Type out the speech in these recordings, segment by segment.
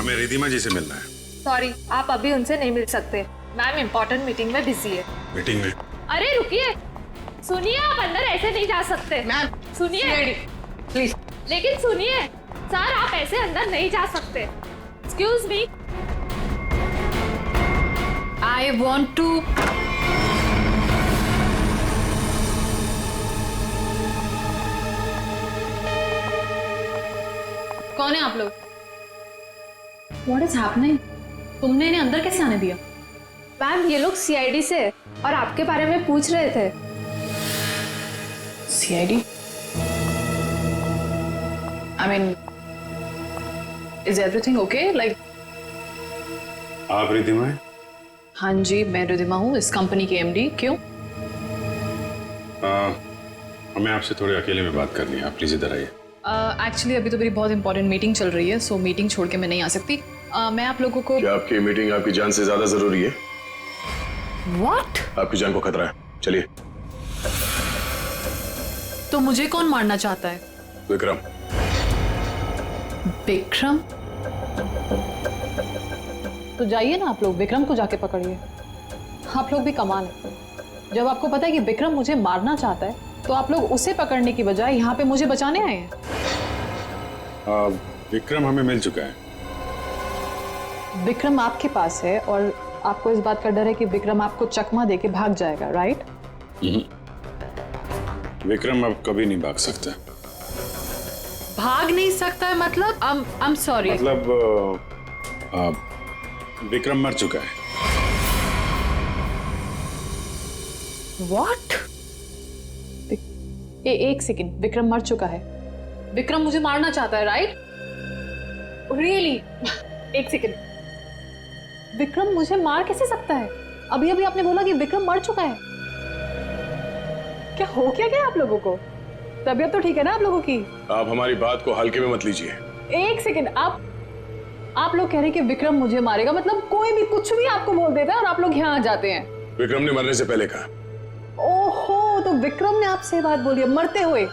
हमें रिधिमा जी से मिलना है। सॉरी, आप अभी उनसे नहीं मिल सकते। मैम इम्पोर्टेंट मीटिंग में बिजी है। मीटिंग में? अरे रुकिए, सुनिए, आप अंदर ऐसे नहीं जा सकते। मैम सुनिए प्लीज। लेकिन सुनिए सर, आप ऐसे अंदर नहीं जा सकते। Excuse me. I want to. कौन है आप लोग? What is happening? तुमने इन्हें अंदर कैसे आने दिया? मैम ये लोग सीआईडी से और आपके बारे में पूछ रहे थे। CID? I mean, is everything okay? Like, आप रिधिमा हैं? हाँ जी, मैं रिधिमा हूँ, इस कंपनी की MD। क्यों? हमें आपसे थोड़े अकेले में बात करनी है, आप प्लीज इधर आइए। एक्चुअली अभी तो मेरी बहुत इंपॉर्टेंट मीटिंग चल रही है, सो मीटिंग छोड़ के मैं नहीं आ सकती। मैं आप लोगों को। क्या आपकी मीटिंग आपकी जान से ज्यादा जरूरी है? What? आपकी जान को खतरा है, चलिए। तो मुझे कौन मारना चाहता है? विक्रम। विक्रम? तो जाइए ना आप लोग, विक्रम को जाके पकड़िए। आप लोग भी कमाल है, जब आपको पता है कि विक्रम मुझे मारना चाहता है तो आप लोग उसे पकड़ने की बजाय यहाँ पे मुझे बचाने आए हैं। विक्रम हमें मिल चुका है। विक्रम आपके पास है और आपको इस बात का डर है कि विक्रम आपको चकमा देके भाग जाएगा, राइट? विक्रम अब कभी नहीं भाग सकता। भाग नहीं सकता है मतलब? I am sorry. मतलब विक्रम मर चुका है। व्हाट? एक सेकंड, विक्रम मर चुका है? विक्रम मुझे मारना चाहता है, राइट? रियली? एक सेकंड, विक्रम मुझे मार कैसे सकता है? अभी अभी आपने बोला कि विक्रम मर चुका है। क्या हो क्या आप लोगों को? तबीयत तो ठीक है ना आप लोगों की? आप हमारी बात को हल्के में मत लीजिए। एक सेकंड, आप लोग कह रहे हैं कि विक्रम मुझे मारेगा, मतलब कोई भी कुछ भी आपको बोल देता है और आप लोग यहाँ आ जाते हैं। विक्रम ने मरने से पहले कहा। ओहो, तो विक्रम ने आपसे बात बोली है मरते हुए?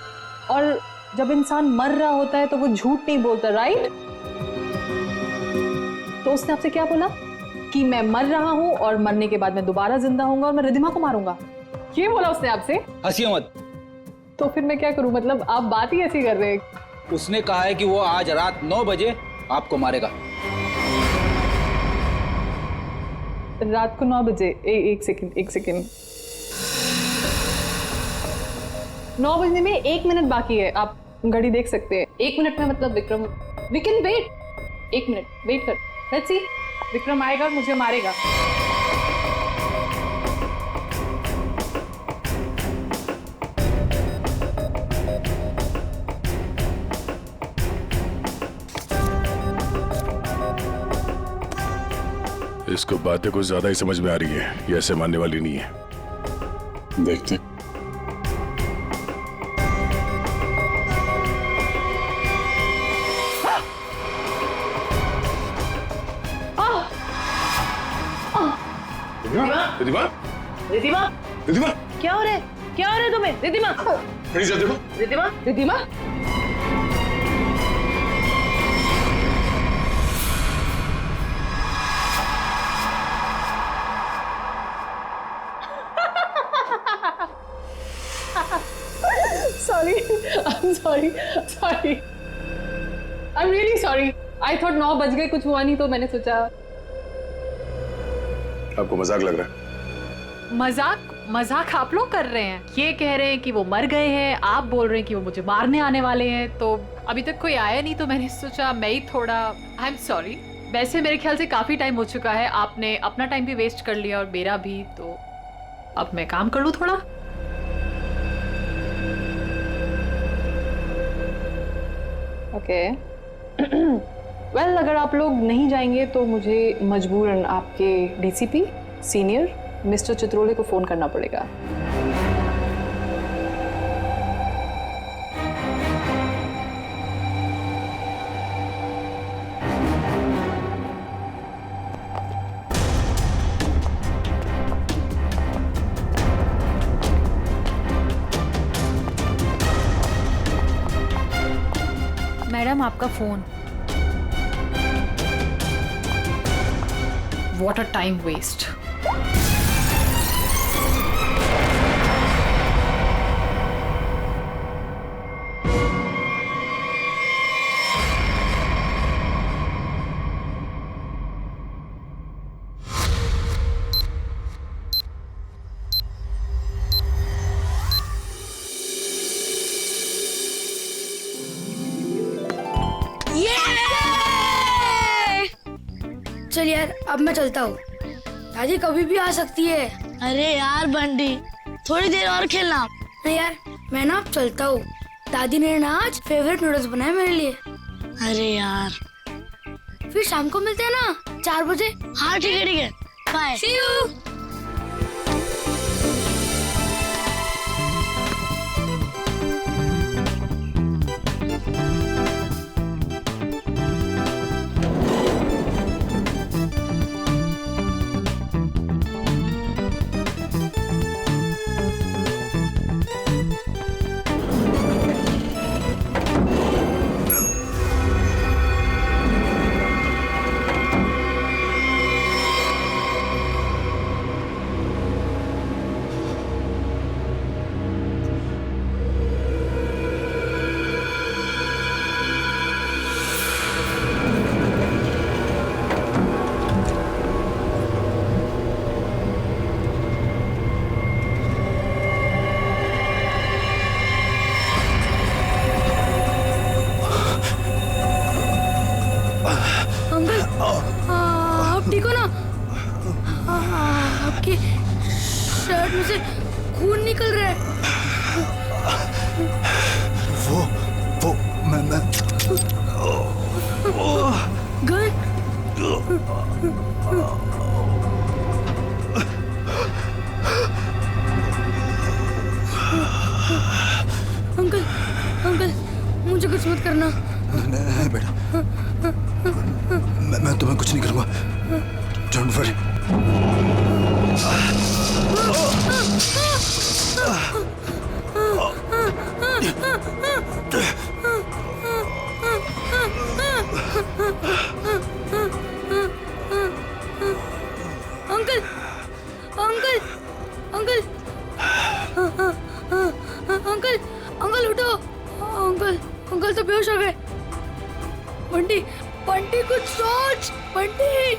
और जब इंसान मर रहा होता है तो वो झूठ नहीं बोलता, राइट? तो उसने आपसे क्या बोला? कि मैं मर रहा हूं और मरने के बाद मैं दोबारा जिंदा होऊंगा और मैं रिधिमा को मारूंगा, ये बोला उसने आपसे? हंसिए मत। तो फिर मैं क्या करूं? मतलब आप बात ही ऐसी कर रहे हैं। उसने कहा है कि वो आज रात 9 बजे आपको मारेगा। रात को 9 बजे? एक सेकंड, 9 बजने में 1 मिनट बाकी है, आप घड़ी देख सकते हैं। 1 मिनट में मतलब Vikram, we can wait. 1 minute wait कर, लेट्स सी। विक्रम आएगा और मुझे मारेगा। इसको बातें कुछ ज्यादा ही समझ में आ रही है, ये ऐसे मानने वाली नहीं है। देखते हैं। रिधिमा? रिधिमा? रिधिमा? क्या हो रहा है? क्या हो रहा है तुम्हें? रिधिमा? खड़ी जा, देखो। Ridhima? Ridhima? Sorry, I'm sorry. I'm really sorry. I thought 9 बज गए, कुछ हुआ नहीं तो मैंने सोचा। आपको मजाक लग रहा है? मजाक आप लोग कर रहे हैं। ये कह रहे हैं कि वो मर गए हैं, आप बोल रहे हैं कि वो मुझे मारने आने वाले हैं। तो अभी तक कोई आया नहीं तो मैंने सोचा मैं ही थोड़ा। I am sorry. वैसे मेरे ख्याल से काफी टाइम हो चुका है, आपने अपना टाइम भी वेस्ट कर लिया और मेरा भी, तो अब मैं काम कर लूं थोड़ा। ओके। वेल, अगर आप लोग नहीं जाएंगे तो मुझे मजबूरन आपके डीसीपी सीनियर मिस्टर चित्रोले को फोन करना पड़ेगा। मैडम आपका phone. What a time waste. चल यार, अब मैं चलता हूँ। दादी कभी भी आ सकती है। अरे यार बंटी, थोड़ी देर और खेलना। नहीं यार, मैं ना अब चलता हूँ। दादी ने ना आज फेवरेट नूडल्स बनाए मेरे लिए। अरे यार, फिर शाम को मिलते हैं ना 4 बजे। हाँ ठीक है, बाय। See you। आप ठीक हो ना? आपकी शर्ट में से खून निकल रहा है। वो मैं गन? अंकल, अंकल, मुझे कुछ मत करना। नहीं बेटा, मैं तुम्हें कुछ नहीं करूंगा। Don't worry. Uncle, uncle, uncle, uncle, uncle उठो। अंकल, अंकल तो बेहोश हो गए। बंटी, बंटी कुछ सोच। बंटी,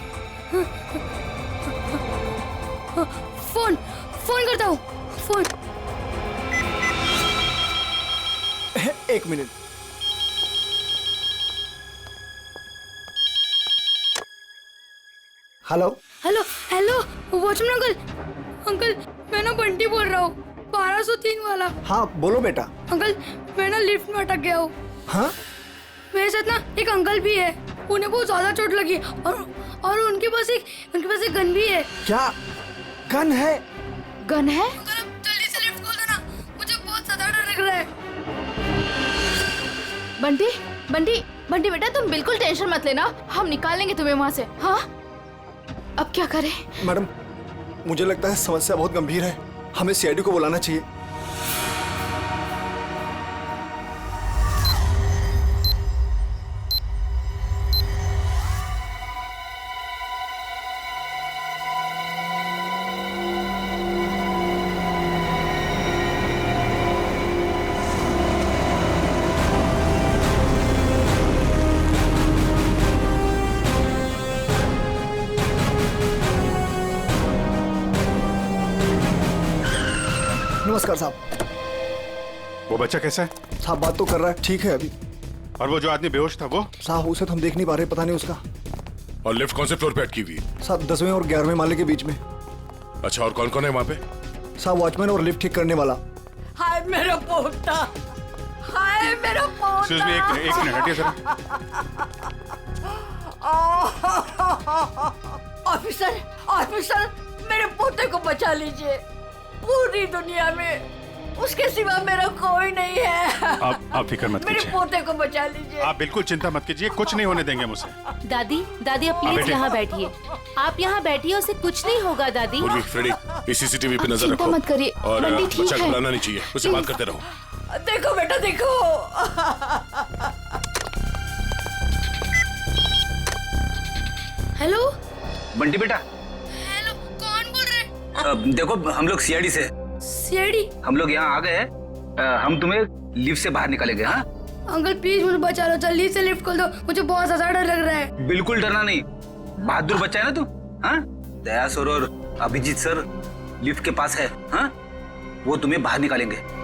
फोन फोन करता हूँ। फोन। एक minute. Hello hello, hello, watchman uncle. Uncle, मैं ना बंटी बोल रहा हूँ, 1203 वाला। हाँ बोलो बेटा। अंकल, मैं ना लिफ्ट में अटक गया हूँ। हाँ मेरे साथ ना एक अंकल भी है। उन्हें बहुत ज्यादा चोट लगी और उनके पास एक गन भी है। क्या गन है? गन है? अंकल, अब जल्दी से लिफ्ट खोल देना, मुझे बहुत ज्यादा डर लग रहा है। बंटी, बंटी, बंटी बेटा तुम बिल्कुल टेंशन मत लेना, हम निकाल लेंगे तुम्हें वहाँ से। हाँ, अब क्या करें? मैडम, मुझे लगता है समस्या बहुत गंभीर है। हमें सीआईडी को बुलाना चाहिए। नमस्कार साहब। वो बच्चा कैसा है? साहब बात तो कर रहा है, ठीक है अभी। और वो जो आदमी बेहोश था वो? साहब उसे तो हम देख नहीं पा रहे, पता नहीं उसका। और लिफ्ट कौन से फ्लोर पे अटकी हुई है? साहब 10वें और 11वें माले के बीच में। अच्छा, और कौन कौन है वहाँ पे? साहब वॉचमैन और लिफ्ट ठीक करने वाला। हाय मेरा पोता, हाय मेरा पोता। Excuse me, एक मिनट हटिए जरा। ऑफिसर, ऑफिसर, मेरे पोते को बचा लीजिए। पूरी दुनिया में उसके सिवा मेरा कोई नहीं है। आप फिक्र मत मेरे कीजिए। पोते को बचा लीजिए। आप बिल्कुल चिंता मत कीजिए, कुछ नहीं होने देंगे मुझे। दादी, दादी आप प्लीज बेटे। यहाँ बैठिए। आप यहाँ बैठिए, उसे कुछ नहीं होगा दादी। उर्वी, फ्रेडी, इस सीसीटीवी पे नजर चिंता रखो। मत करिए, और बंटी ठीक बच्चा है। घबराना नहीं चाहिए, उससे बात करते रहो। देखो बेटा, देखो। हेलो, बंटी बेटा, हेलो, कौन बोल रहे? देखो हम लोग सीआईडी से, सीआईडी? हम लोग यहाँ आ गए हैं। हम तुम्हें लिफ्ट से बाहर निकालेंगे। हाँ अंकल प्लीज मुझे बचा लो, जल्दी से लिफ्ट खोल दो, मुझे बहुत ज्यादा डर लग रहा है। बिल्कुल डरना नहीं, बहादुर बच्चा है ना तू। हाँ, दया सर और अभिजीत सर लिफ्ट के पास है। हाँ, वो तुम्हें बाहर निकालेंगे।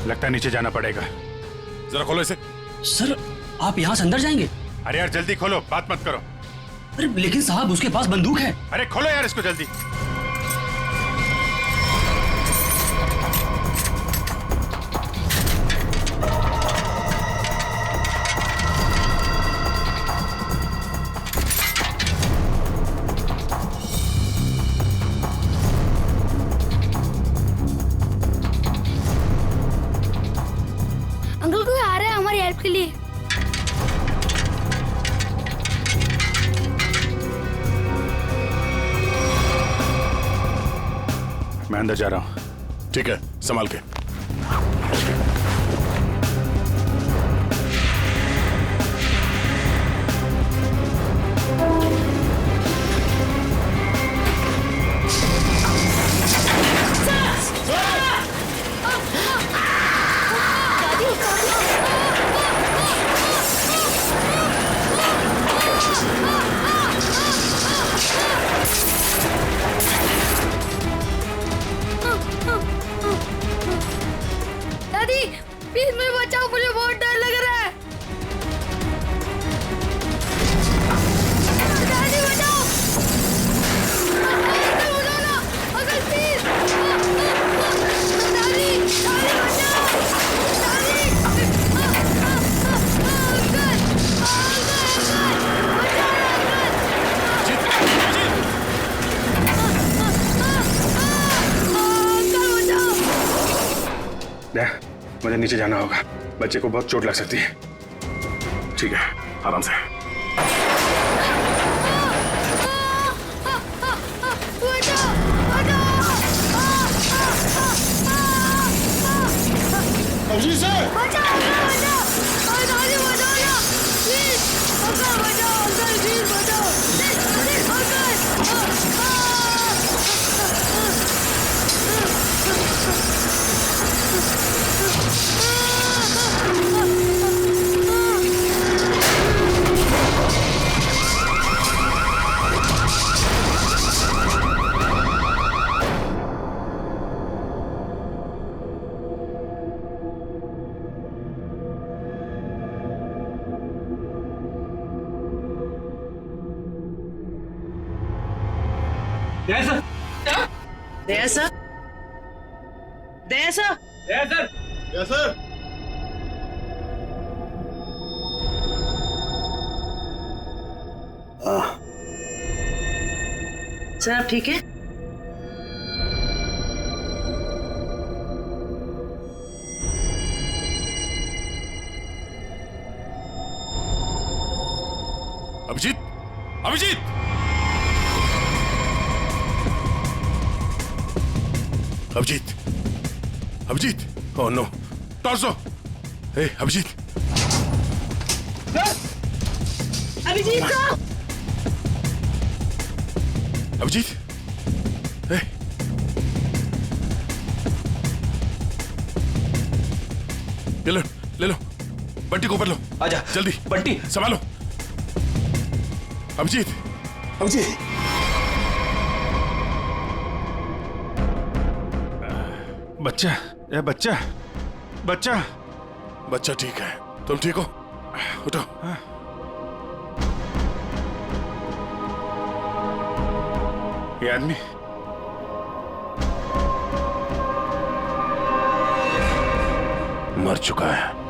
लगता है नीचे जाना पड़ेगा। जरा खोलो इसे। सर आप यहाँ से अंदर जाएंगे? अरे यार जल्दी खोलो, बात मत करो। अरे लेकिन साहब उसके पास बंदूक है। अरे खोलो यार इसको जल्दी। अंकल कोई आ रहा है हमारी हेल्प के लिए। मैं अंदर जा रहा हूँ। ठीक है, संभाल के। दादी प्लीज मुझे बचाओ, मुझे बहुत डर लग रहा है। दादी बचाओ, अंकल बचाओ ना, अंकल प्लीज। दादी दादी बचाओ, दादी मुझे नीचे जाना होगा, बच्चे को बहुत चोट लग सकती है। ठीक है, आराम से। अभिजीत सर बचाओ, दादी बचाओ ना प्लीज, अंकल बचाओ, अंकल प्लीज बचाओ, सर आप ठीक है? Abhijit, Abhijit! Abhijit, Abhijit! Oh no, torso! Hey Abhijit! Abhijit sir! Abhijit, ए, ले लो, बंटी को ऊपर लो। आजा जल्दी, बंटी संभालो। अभिजीत, अभिजीत, बच्चा, ये बच्चा, बच्चा, बच्चा ठीक है। तुम ठीक हो? उठो। ये आदमी मर चुका है।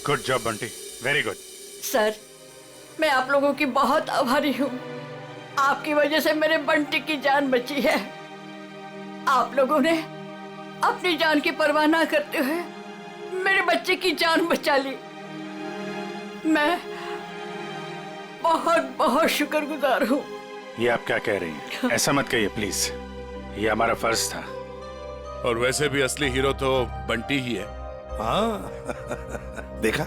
Good job Bunty, very good. Sir, मैं आप लोगों की बहुत आभारी हूँ। आपकी वजह से मेरे बंटी की जान बची है। आप लोगों ने अपनी जान की परवाह ना करते हुए मेरे बच्चे की जान बचा ली। मैं बहुत बहुत शुक्रगुजार हूँ। ये आप क्या कह रही हैं? ऐसा मत कहिए प्लीज, ये हमारा फर्ज था। और वैसे भी असली हीरो तो बंटी ही है। हाँ देखा,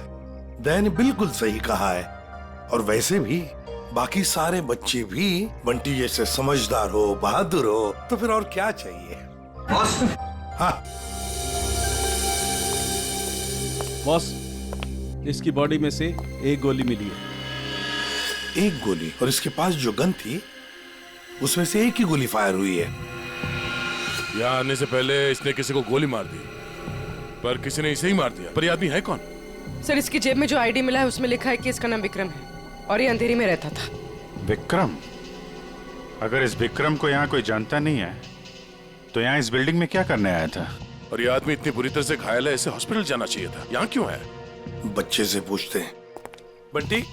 दया ने बिल्कुल सही कहा है। और वैसे भी बाकी सारे बच्चे भी बंटी जैसे समझदार हो, बहादुर हो, तो फिर और क्या चाहिए। बॉस, हाँ बॉस, इसकी बॉडी में से एक गोली मिली है। एक गोली? और इसके पास जो गन थी उसमें से एक ही गोली फायर हुई है। यहाँ आने से पहले इसने किसी को गोली मार दी, पर किसी ने इसे ही मार दिया। पर ये आदमी है कौन? सर, इसकी जेब में जो आईडी मिला है उसमें लिखा है कि इसका नाम विक्रम है और ये अंधेरी में रहता था। विक्रम? अगर इस विक्रम को यहाँ कोई जानता नहीं है तो यहाँ इस बिल्डिंग में क्या करने आया था? और ये आदमी इतनी बुरी तरह से घायल है, इसे हॉस्पिटल जाना चाहिए था। यहाँ क्यों है? बच्चे से पूछते हैं। बंटी,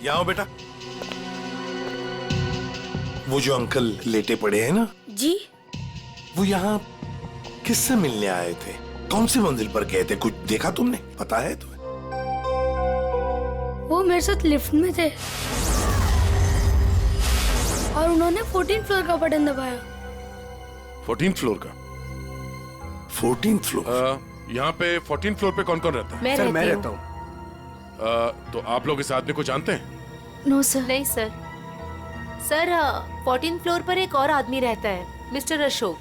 यहाँ आओ बेटा। वो जो अंकल लेटे पड़े हैं ना जी, वो यहाँ किससे मिलने आए थे? कौन सी मंजिल पर गए थे? कुछ देखा तुमने? पता है तुम्हें? वो मेरे साथ लिफ्ट में थे और उन्होंने 14th फ्लोर का बटन दबाया। 14th फ्लोर का? 14th floor? यहाँ पे 14th फ्लोर पे कौन कौन रहता है? सर मैं रहता हूँ। तो आप लोग इस आदमी को जानते हैं? No sir. नहीं सर। सर 14th फ्लोर पर एक और आदमी रहता है, मिस्टर अशोक।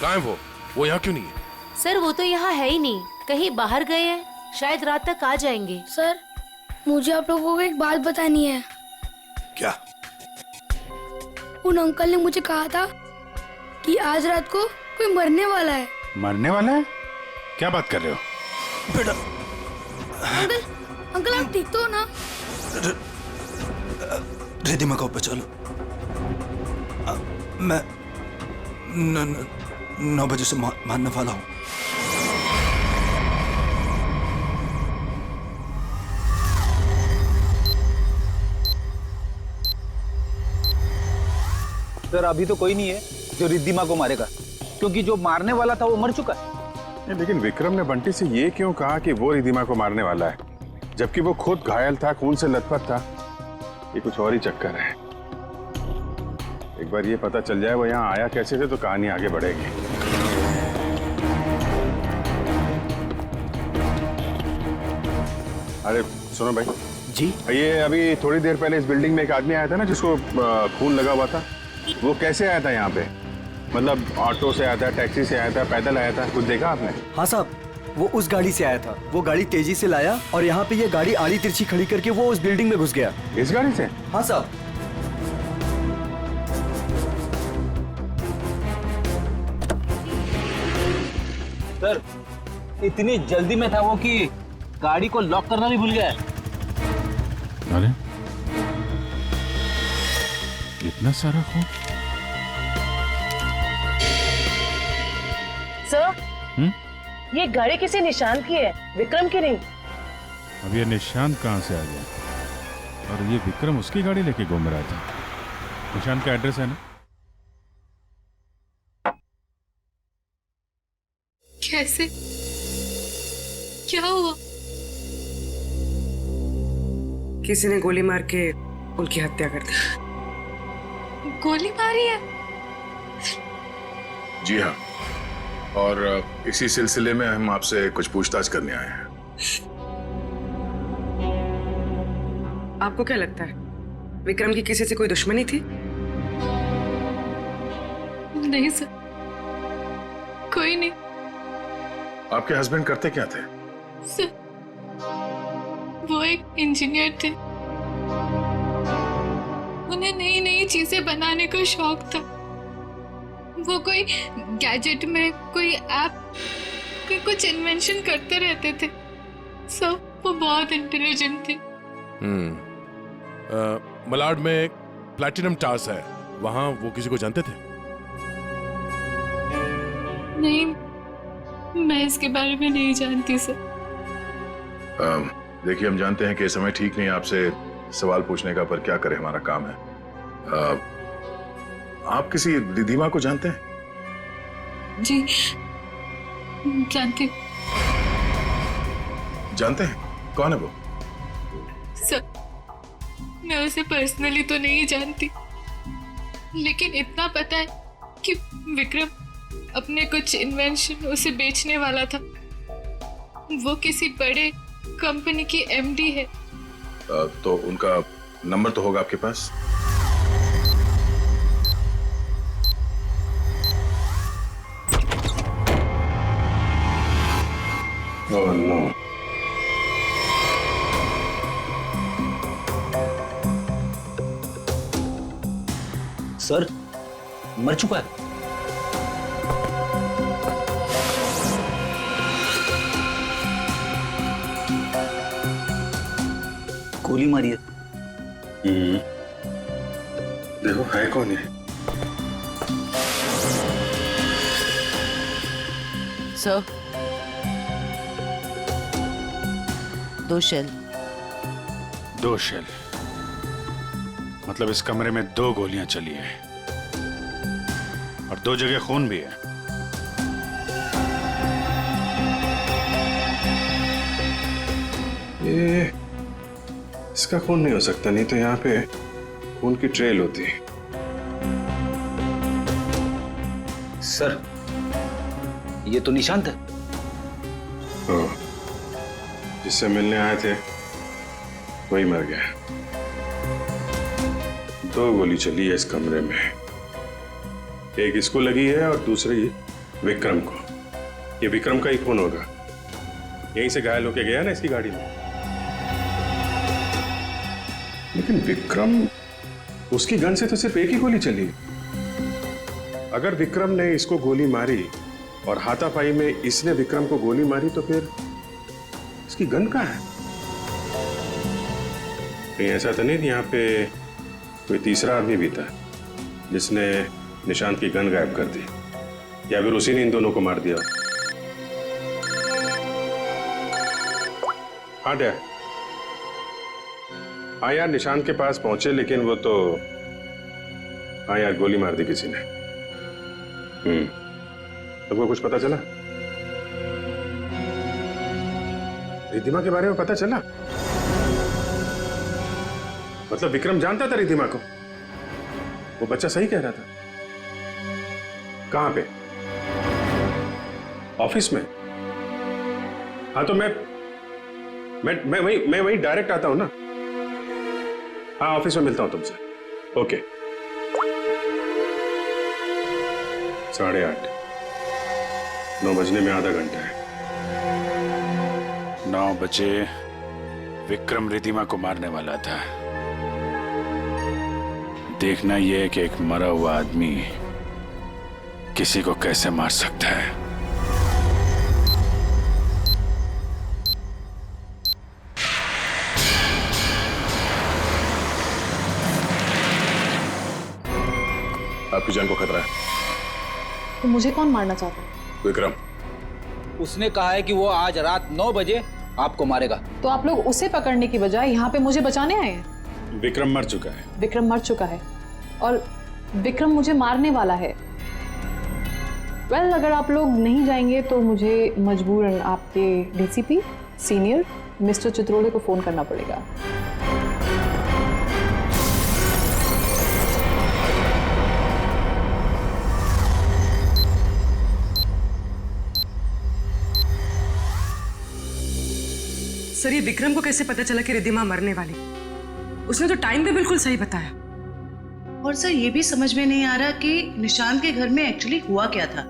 कहाँ है वो? वो यहाँ क्यों नहीं है? सर वो तो यहाँ है ही नहीं, कहीं बाहर गए हैं, शायद रात तक आ जाएंगे। सर, मुझे आप लोगों को एक बात बतानी है। क्या? उन अंकल ने मुझे कहा था कि आज रात को कोई मरने वाला है। मरने वाला है? क्या बात कर रहे हो? बेटा। अंकल, अंकल आप ठीक तो हो ना? रिधिमा को बचा लो। मैं 9 बजे से मारने वाला हूँ। सर अभी तो कोई नहीं है जो रिद्धिमा को मारेगा, क्योंकि जो मारने वाला था वो मर चुका है। लेकिन विक्रम ने बंटी से ये क्यों कहा कि वो रिधिमा को मारने वाला है, जबकि वो खुद घायल था, खून से लथपथ था? ये कुछ और ही चक्कर है। एक बार ये पता चल जाए वो यहाँ आया कैसे थे तो कहानी आगे बढ़ेगी। अरे सुनो भाई जी, ये अभी थोड़ी देर पहले इस बिल्डिंग में एक आदमी आया था ना जिसको खून लगा हुआ था, वो कैसे आया था यहाँ पे? मतलब ऑटो से आया था, टैक्सी से आया था, पैदल आया था? कुछ देखा आपने? हाँ साहब, वो उस गाड़ी से आया था। वो गाड़ी तेजी से लाया और यहाँ पे ये गाड़ी आड़ी तिरछी खड़ी करके वो उस बिल्डिंग में घुस गया। इस गाड़ी से? हाँ साहब। सर इतनी जल्दी में था वो कि गाड़ी को लॉक करना भी भूल गया। अरे इतना सारा खून? सर, ये गाड़ी किसी निशान की है, विक्रम की नहीं। अब ये निशान कहाँ से आ गया? और ये विक्रम उसकी गाड़ी लेके घूम रहा था। निशान का एड्रेस है ना? कैसे? क्या हुआ? किसी ने गोली मार के उनकी हत्या कर दी। गोली मारी है? जी हाँ, और इसी सिलसिले में हम आपसे कुछ पूछताछ करने आए हैं। आपको क्या लगता है, विक्रम की किसी से कोई दुश्मनी थी? नहीं सर, कोई नहीं। आपके हस्बैंड करते क्या थे? सर, वो एक इंजीनियर थे। उन्हें नई नई चीजें बनाने का शौक था। वो कोई गैजेट में कोई ऐप, कोई कुछ इन्वेंशन करते रहते थे। सब वो बहुत इंटेलिजेंट थे। मलाड में प्लैटिनम टावर्स है, वहां वो किसी को जानते थे? नहीं, मैं इसके बारे में नहीं जानती सर। देखिए, हम जानते हैं कि समय ठीक नहीं आपसे सवाल पूछने का, पर क्या करें, हमारा काम है। आप किसी रिधिमा को जानते हैं? जी जानती हूँ। जानते हैं? कौन है वो? सर, मैं उसे पर्सनली तो नहीं जानती, लेकिन इतना पता है कि विक्रम अपने कुछ इन्वेंशन उसे बेचने वाला था। वो किसी बड़े कंपनी की एमडी है। तो उनका नंबर तो होगा आपके पास? Oh no. सर, मर चुका है। गोली मारी है। देखो है कौन है? Sir, 2 shell. 2 शेल? मतलब इस कमरे में 2 गोलियां चली हैं और 2 जगह खून भी है। ये इसका खून नहीं हो सकता, नहीं तो यहाँ पे खून की ट्रेल होती है। सर, ये तो निशांत है। जिससे मिलने आए थे वही मर गया। 2 गोली चली है इस कमरे में, एक इसको लगी है और दूसरी विक्रम को। ये विक्रम का ही खून होगा, यहीं से घायल होके गया ना इसकी गाड़ी में। लेकिन विक्रम, उसकी गन से तो सिर्फ एक ही गोली चली। अगर विक्रम ने इसको गोली मारी और हाथापाई में इसने विक्रम को गोली मारी, तो फिर इसकी गन कहाँ है? कहीं ऐसा तो नहीं यहाँ पे कोई तीसरा आदमी भी था जिसने निशांत की गन गायब कर दी, या फिर उसी ने इन दोनों को मार दिया? हाँ डैड, हाँ यार, निशांत के पास पहुंचे, लेकिन वो तो, हाँ यार, गोली मार दी किसी ने। तुमको कुछ पता चला? रिधिमा के बारे में पता चला? मतलब विक्रम जानता था रिधिमा को? वो बच्चा सही कह रहा था। कहां पे? ऑफिस में? हाँ तो मैं वही डायरेक्ट आता हूं ना। हाँ, ऑफिस में मिलता हूं तुमसे। ओके। 8:30, 9 बजने में आधा घंटा है। 9 बजे विक्रम रिधिमा को मारने वाला था। देखना यह है कि एक मरा हुआ आदमी किसी को कैसे मार सकता है। आपकी जान को खतरा है। तो मुझे कौन मारना चाहता है? विक्रम। उसने कहा है कि वो आज रात 9 बजे आपको मारेगा। तो आप लोग उसे पकड़ने की बजाय यहाँ पे मुझे बचाने आए हैं? विक्रम मर चुका है। विक्रम मर चुका है और विक्रम मुझे मारने वाला है। वेल, अगर आप लोग नहीं जाएंगे तो मुझे मजबूरन आपके डीसीपी सीनियर मिस्टर चित्रोले को फोन करना पड़ेगा। सर, ये विक्रम को कैसे पता चला कि रिधिमा मरने वाली? उसने तो टाइम भी बिल्कुल सही बताया। और सर, ये भी समझ में नहीं आ रहा कि निशांत के घर में एक्चुअली हुआ क्या था,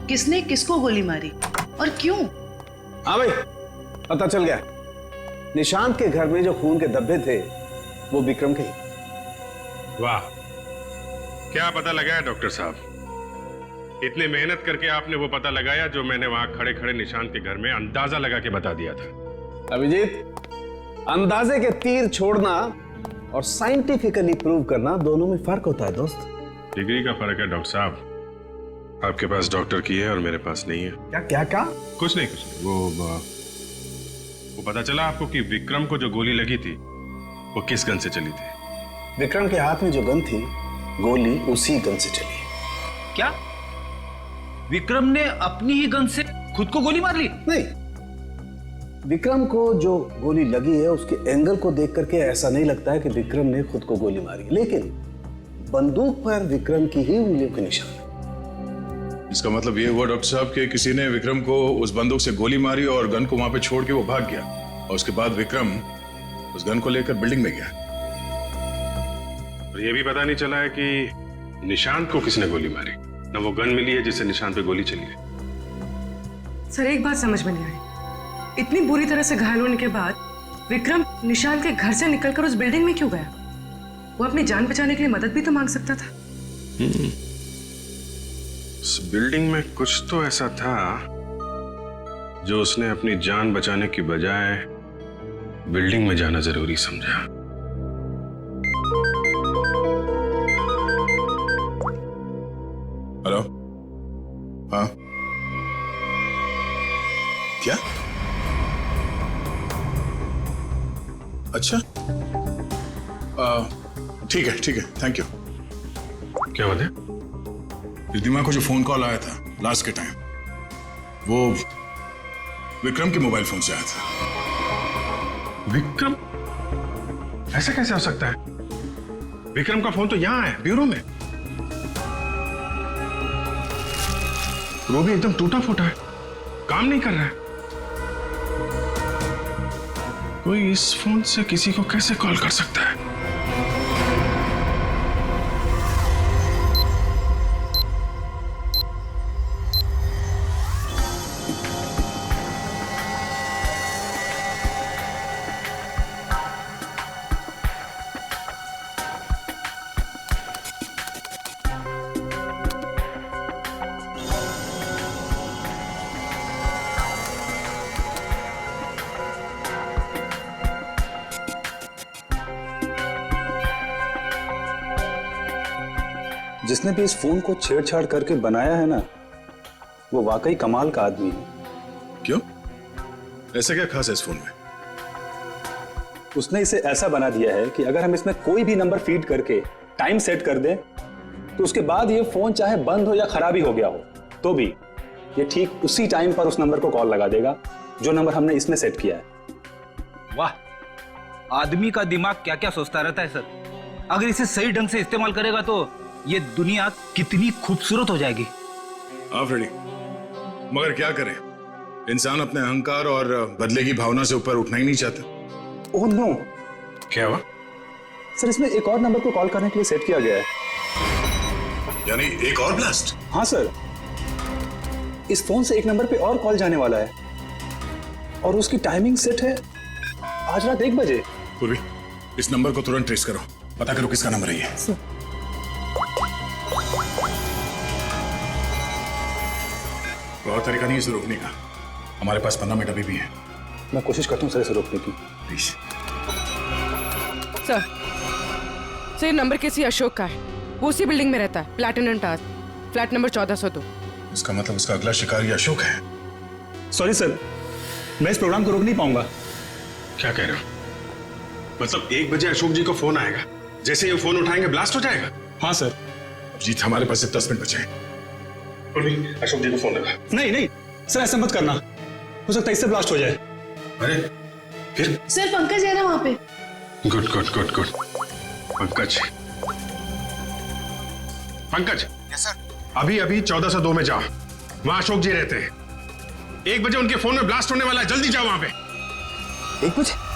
किसने किसको गोली मारी और क्यों। हाँ भाई, पता चल गया। निशांत के घर में जो खून के धब्बे थे वो विक्रम के ही। वाह, क्या पता लगाया डॉक्टर साहब? इतनी मेहनत करके आपने वो पता लगाया जो मैंने वहां खड़े खड़े निशांत के घर में अंदाजा लगा के बता दिया था। अभिजीत, अंदाजे के तीर छोड़ना और साइंटिफिकली प्रूव करना दोनों में फर्क होता है दोस्त। डिग्री का फर्क है डॉक्टर साहब। आपके पास डॉक्टर की है और मेरे पास नहीं है। क्या क्या क्या? कुछ नहीं। वो पता चला आपको कि विक्रम को जो गोली लगी थी वो किस गन से चली थी? विक्रम के हाथ में जो गन थी, गोली उसी गन से चली। क्या विक्रम ने अपनी ही गन से खुद को गोली मार ली? नहीं, विक्रम को जो गोली लगी है उसके एंगल को देख करके ऐसा नहीं लगता है कि विक्रम ने खुद को गोली मारी, लेकिन बंदूक पर विक्रम की ही उंगलियों के निशान है। इसका मतलब ये हुआ डॉक्टर साहब कि किसी ने विक्रम को उस बंदूक से गोली मारी और गन को वहां पे छोड़ के वो भाग गया, और उसके बाद विक्रम उस गन को लेकर बिल्डिंग में गया। और ये भी पता नहीं चला है कि निशांत को किसने गोली मारी, ना वो गन मिली है जिससे निशांत पे गोली चली है। सर एक बात समझ में नहीं आई, इतनी बुरी तरह से घायल होने के बाद विक्रम निशांत के घर से निकलकर उस बिल्डिंग में क्यों गया? वो अपनी जान बचाने के लिए मदद भी तो मांग सकता था। उस बिल्डिंग में कुछ तो ऐसा था जो उसने अपनी जान बचाने की बजाय बिल्डिंग में जाना जरूरी समझा। हेलो, हाँ क्या? अच्छा, ठीक है, थैंक यू। क्या बात है? रिद्धिमा को जो फोन कॉल आया था लास्ट के टाइम, वो विक्रम के मोबाइल फोन से आया था। विक्रम? ऐसा कैसे हो सकता है? विक्रम का फोन तो यहां है, ब्यूरो में। वो भी एकदम टूटा फूटा है, काम नहीं कर रहा है। कोई इस फोन से किसी को कैसे कॉल कर सकता है? जिसने भी इस फोन को छेड़छाड़ करके बनाया है ना, वो वाकई कमाल का आदमी है। क्यों? ऐसा क्या खास है इस फोन में? उसने इसे ऐसा बना दिया है कि अगर हम इसमें कोई भी नंबर फीड करके टाइम सेट कर दें, तो उसके बाद ये फोन चाहे बंद हो या खराबी हो गया हो, तो भी ये ठीक उसी टाइम पर उस नंबर को कॉल लगा देगा जो नंबर हमने इसमें सेट किया है। वाह, आदमी का दिमाग क्या क्या सोचता रहता है सर। अगर इसे सही ढंग से इस्तेमाल करेगा तो ये दुनिया कितनी खूबसूरत हो जाएगी। हाँ फ्रेडी, मगर क्या करें, इंसान अपने अहंकार और बदले की भावना से ऊपर उठना ही नहीं चाहता। Oh no. क्या हुआ? सर इसमें एक और नंबर को कॉल करने के लिए सेट किया गया है। यानी एक और ब्लास्ट? हाँ सर, इस फोन से एक नंबर पे और कॉल जाने वाला है और उसकी टाइमिंग सेट है आज रात 1 बजे। पूर्वी, इस नंबर को तुरंत ट्रेस करो, पता करो किसका नंबर है ये। बहुत तरीका नहीं इसे रोकने का, हमारे पास 15 मिनट अभी भी है। मैं कोशिश करता हूँ सर इसे रोकने की। प्लीज। सर ये नंबर किसी अशोक का है, वो उसी बिल्डिंग में रहता है, प्लैटिनम टावर, फ्लैट नंबर 1402। इसका मतलब उसका अगला शिकारी अशोक है। सॉरी सर, मैं इस प्रोग्राम को रोक नहीं पाऊंगा। क्या कह रहे हो? मतलब 1 बजे अशोक जी को फोन आएगा, जैसे ये फोन उठाएंगे ब्लास्ट हो जाएगा? हाँ सर। जीत, हमारे पास सिर्फ 10 मिनट बचे हैं। अशोक जी को फोन लगा। नहीं नहीं सर, ऐसा मत करना, हो सकता है इससे ब्लास्ट हो जाए। अरे फिर? सर पंकज है ना वहां पे। Good good good good. Pankaj, Pankaj. Yes sir. अभी अभी 1402 में जाओ, वहां अशोक जी रहते हैं। 1 बजे उनके फोन में ब्लास्ट होने वाला है, जल्दी जाओ वहां पे। 1 बजे?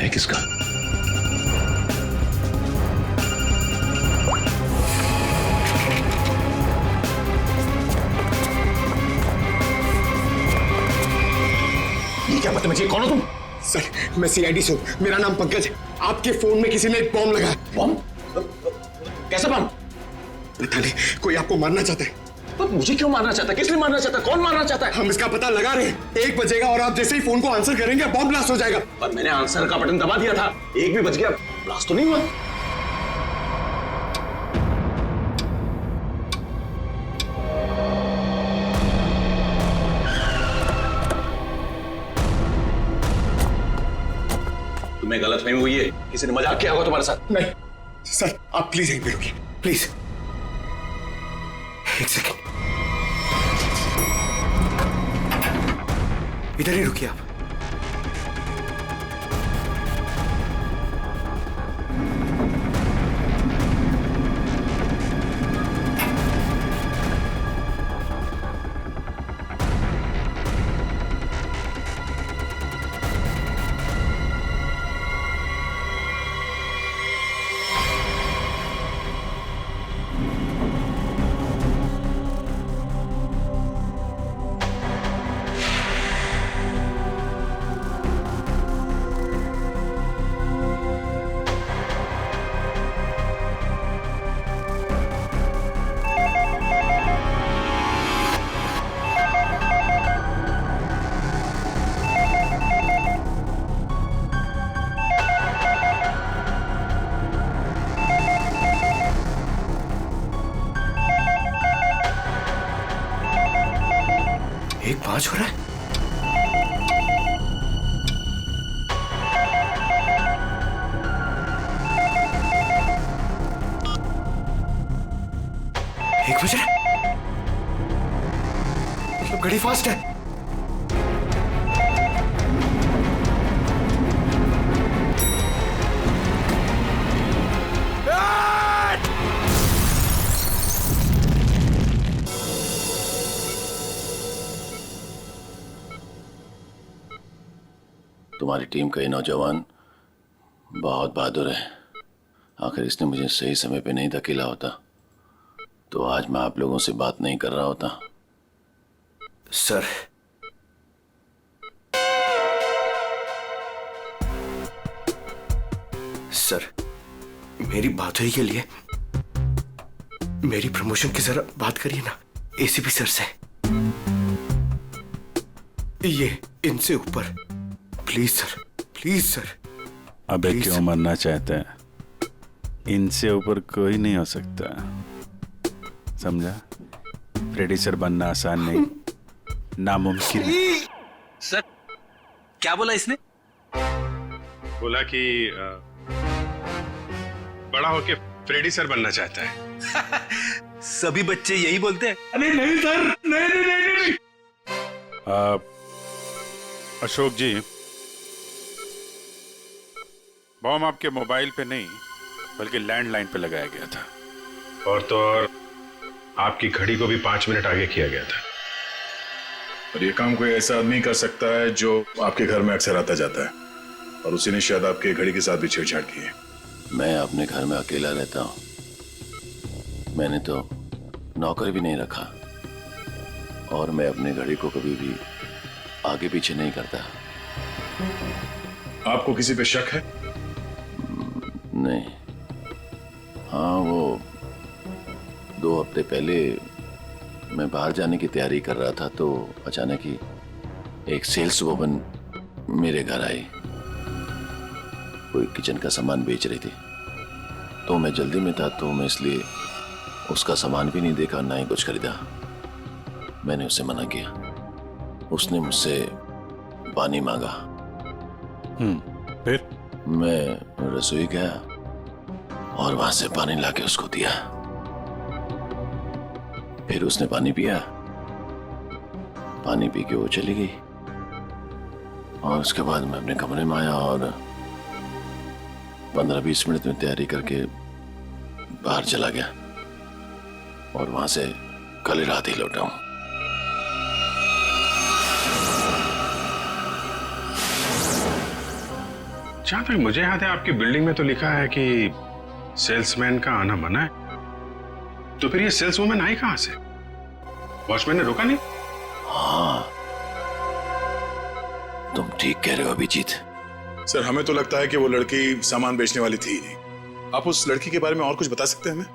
है किसका? ये क्या बदतमीजी, कौन हो तुम? सर, मैं सीआईडी से हूँ। मेरा नाम पंकज है। आपके फोन में किसी ने एक बॉम्ब लगाया। बॉम्ब? कैसा बॉम्ब? पता नहीं, कोई आपको मारना चाहता है। तो मुझे क्यों मारना चाहता है? किस लिए मारना चाहता है? कौन मारना चाहता है? हम इसका पता लगा रहे हैं। 1 बजेगा और आप जैसे ही फोन को आंसर करेंगे बॉम्ब ब्लास्ट हो जाएगा। पर मैंने आंसर का बटन दबा दिया था। 1 भी बज गया, ब्लास्ट तो नहीं हुआ। तुम्हें गलतफहमी हुई है, किसी ने मजाक किया होगा तुम्हारे साथ। नहीं सर, आप प्लीज यहीं पे रुकिए, प्लीज। 1 सेकेंड, इधर ही रुकिए आप। एक 5 हो रहा है। एक बज रहा है, मतलब घड़ी फास्ट है। तुम्हारी टीम का ये नौजवान बहुत बहादुर है। आखिर इसने मुझे सही समय पे नहीं धकेला होता तो आज मैं आप लोगों से बात नहीं कर रहा होता। सर, सर, मेरी बात हुई के लिए मेरी प्रमोशन की जरा बात करिए ना एसीपी सर से। ये इनसे ऊपर, प्लीज सर, प्लीज सर। अबे क्यों मरना चाहते हैं? इनसे ऊपर कोई नहीं हो सकता, समझा? प्रोड्यूसर बनना आसान नहीं, नामुमकिन है। सर, क्या बोला इसने? बोला कि बड़ा होके फ्रेडी सर बनना चाहता है। सभी बच्चे यही बोलते हैं। अरे नहीं सर, नहीं नहीं नहीं, नहीं। अशोक जी, बॉम्ब आपके मोबाइल पे नहीं बल्कि लैंडलाइन पे लगाया गया था, और तो और आपकी घड़ी को भी 5 मिनट आगे किया गया था। और ये काम कोई ऐसा आदमी कर सकता है जो आपके घर में अक्सर आता जाता है, और उसी ने शायद आपके घड़ी के साथ भी छेड़छाड़ की है। मैं अपने घर में अकेला रहता हूँ, मैंने तो नौकर भी नहीं रखा, और मैं अपनी घड़ी को कभी भी आगे पीछे नहीं करता। आपको किसी पे शक है? नहीं। हाँ, वो 2 हफ्ते पहले मैं बाहर जाने की तैयारी कर रहा था तो अचानक ही एक सेल्स वुमन मेरे घर आई। कोई किचन का सामान बेच रही थी, तो मैं जल्दी में था तो मैं इसलिए उसका सामान भी नहीं देखा, ना ही कुछ खरीदा। मैंने उससे मना किया। उसने मुझसे पानी मांगा। फिर मैं रसोई गया और वहां से पानी लाके उसको दिया। फिर उसने पानी पिया, पानी पी के वो चली गई, और उसके बाद मैं अपने कमरे में आया और 15-20 मिनट में तैयारी करके बाहर चला गया, और वहां से कल रात ही लौटा हूं। जहां तक मुझे याद है आपकी बिल्डिंग में तो लिखा है कि सेल्समैन का आना मना है, तो फिर ये सेल्सवुमन आई कहां से? वॉचमैन ने रोका नहीं? हाँ, तुम ठीक कह रहे हो अभिजीत। सर हमें तो लगता है कि वो लड़की सामान बेचने वाली थी ही नहीं। आप उस लड़की के बारे में और कुछ बता सकते हैं हमें?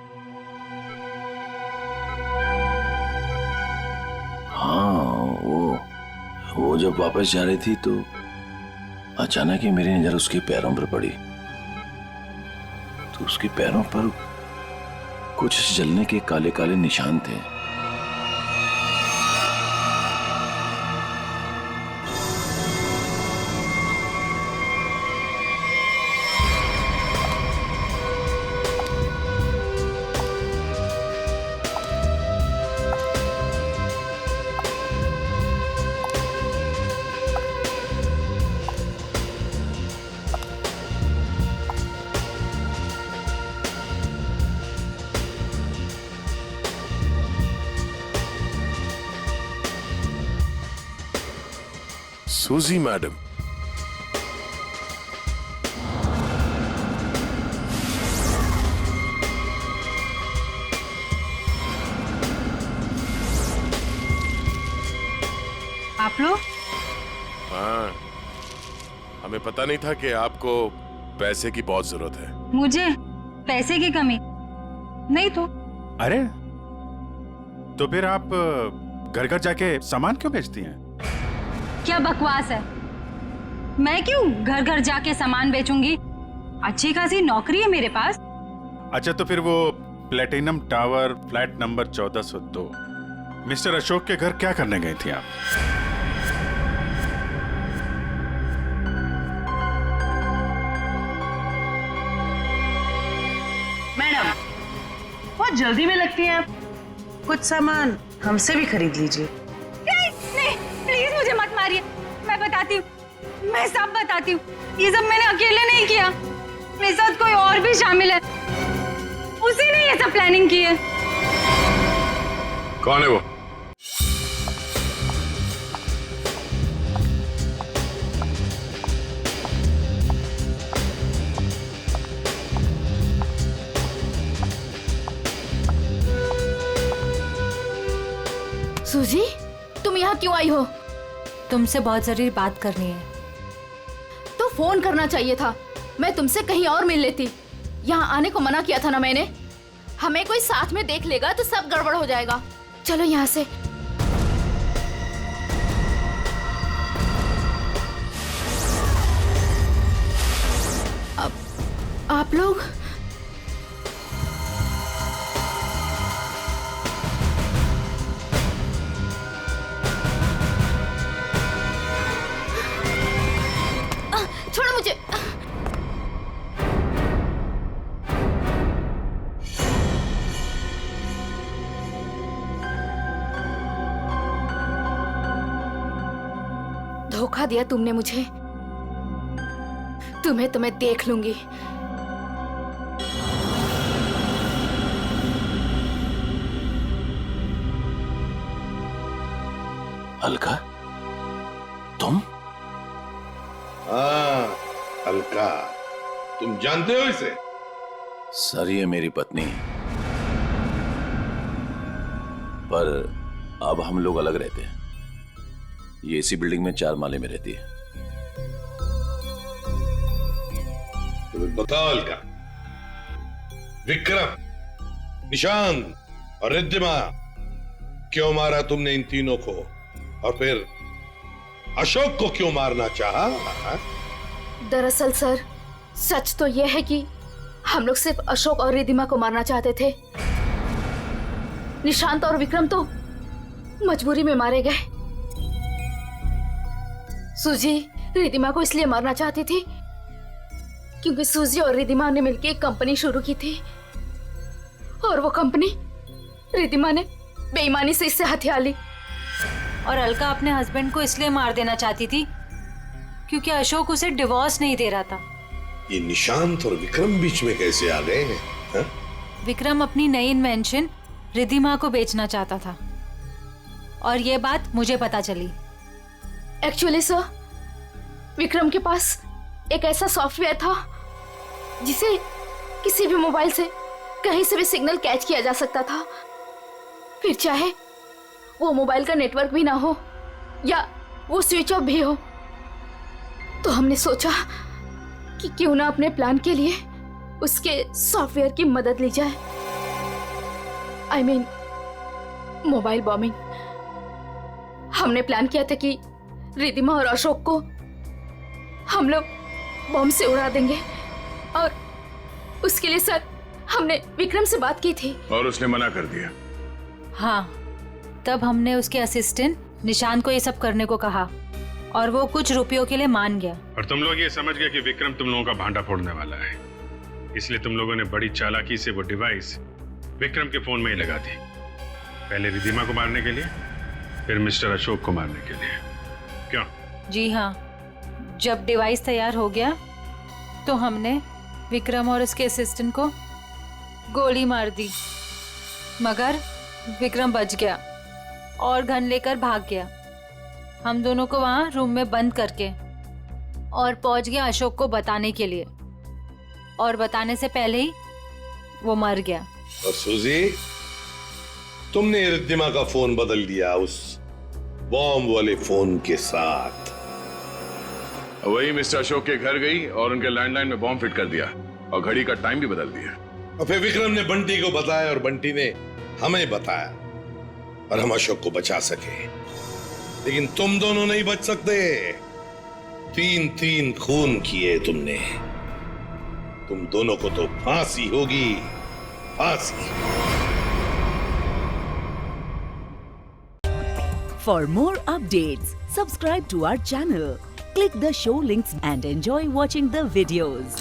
हाँ, वो जब वापस जा रही थी तो अचानक ही मेरी नजर उसके पैरों पर पड़ी, तो उसके पैरों पर कुछ जलने के काले काले निशान थे। सूजी मैडम, आप लोग? हाँ, हमें पता नहीं था कि आपको पैसे की बहुत जरूरत है। मुझे पैसे की कमी नहीं तो। अरे तो फिर आप घर घर जाके सामान क्यों बेचती हैं? क्या बकवास है, मैं क्यों घर घर जाके सामान बेचूंगी? अच्छी खासी नौकरी है मेरे पास। अच्छा तो फिर वो platinum tower flat number 1402 mister Ashok के घर क्या करने गई थी आप? मैडम बहुत जल्दी में लगती हैं आप, कुछ सामान हमसे भी खरीद लीजिए। नहीं प्लीज मुझे मत मारिए, मैं बताती हूँ, मैं सब बताती हूँ। ये सब मैंने अकेले नहीं किया, मेरे साथ कोई और भी शामिल है, उसी ने ये सब प्लानिंग की है। कौन है वो? सूजी, तुम यहाँ क्यों आई हो? तुमसे बहुत जरूरी बात करनी है। तो फोन करना चाहिए था, मैं तुमसे कहीं और मिल लेती। यहाँ आने को मना किया था ना मैंने। हमें कोई साथ में देख लेगा तो सब गड़बड़ हो जाएगा। चलो यहाँ से। अब आप लोग छोड़ो मुझे। धोखा दिया तुमने मुझे, तुम्हें देख लूंगी। अलका, तुम? हाँ अलका, तुम जानते हो इसे? सर ये मेरी पत्नी है, पर अब हम लोग अलग रहते हैं। ये इसी बिल्डिंग में 4 माले में रहती है। तो बताओ अलका, विक्रम, निशांत और रिद्धिमा क्यों मारा तुमने इन तीनों को? और फिर अशोक को क्यों मारना चाहा? दरअसल सर, सच तो यह है कि हम लोग सिर्फ अशोक और रिद्धिमा को मारना चाहते थे। निशांत और विक्रम तो मजबूरी में मारे गए। सूजी रिद्धिमा को इसलिए मारना चाहती थी क्योंकि सूजी और रिद्धिमा ने मिलकर एक कंपनी शुरू की थी, और वो कंपनी रिद्धिमा ने बेईमानी से इससे हथिया ली। और अलका अपने हस्बैंड को इसलिए मार देना चाहती थी क्योंकि अशोक उसे डिवोर्स नहीं दे रहा था। ये निशांत और विक्रम बीच में कैसे आ गए हैं? हा? विक्रम अपनी नई इन्वेंशन रिद्धिमा को बेचना चाहता था, और ये बात मुझे पता चली। एक्चुअली सर, विक्रम के पास एक ऐसा सॉफ्टवेयर था जिसे किसी भी मोबाइल से कहीं से भी सिग्नल कैच किया जा सकता था, फिर चाहे वो मोबाइल का नेटवर्क भी ना हो या वो स्विच ऑफ भी हो। तो हमने सोचा कि क्यों ना अपने प्लान के लिए उसके सॉफ्टवेयर की मदद ली जाए। I mean, mobile bombing. हमने प्लान किया था कि रिद्धिमा और अशोक को हम लोग बॉम्ब से उड़ा देंगे और उसके लिए सर हमने विक्रम से बात की थी और उसने मना कर दिया। हाँ, तब हमने उसके असिस्टेंट निशान को ये सब करने को कहा और वो कुछ रुपयों के लिए मान गया। और तुम लोग ये समझ गए कि विक्रम तुम लोगों का भांडा फोड़ने वाला है, इसलिए तुम लोगों ने बड़ी चालाकी से वो डिवाइस विक्रम के फोन में ही लगा दी। पहले रिद्धिमा को मारने के लिए, फिर मिस्टर अशोक को मारने के लिए। क्यों? जी हाँ, जब डिवाइस तैयार हो गया तो हमने विक्रम और उसके असिस्टेंट को गोली मार दी, मगर विक्रम बच गया और गन लेकर भाग गया। हम दोनों को वहां रूम में बंद करके और पहुंच गया अशोक को बताने के लिए, और बताने से पहले ही वो मर गया। और सूजी, तुमने रिद्धिमा का फोन बदल दिया उस बॉम्ब वाले फोन के साथ। वही मिस्टर अशोक के घर गई और उनके लैंडलाइन में बॉम्ब फिट कर दिया और घड़ी का टाइम भी बदल दिया। और फिर विक्रम ने बंटी को बताया और बंटी ने हमें बताया और हम अशोक को बचा सके। लेकिन तुम दोनों नहीं बच सकते। 3 खून किए तुमने। तुम दोनों को तो फांसी होगी, फांसी। For more updates, subscribe to our channel, click the show links and enjoy watching the videos.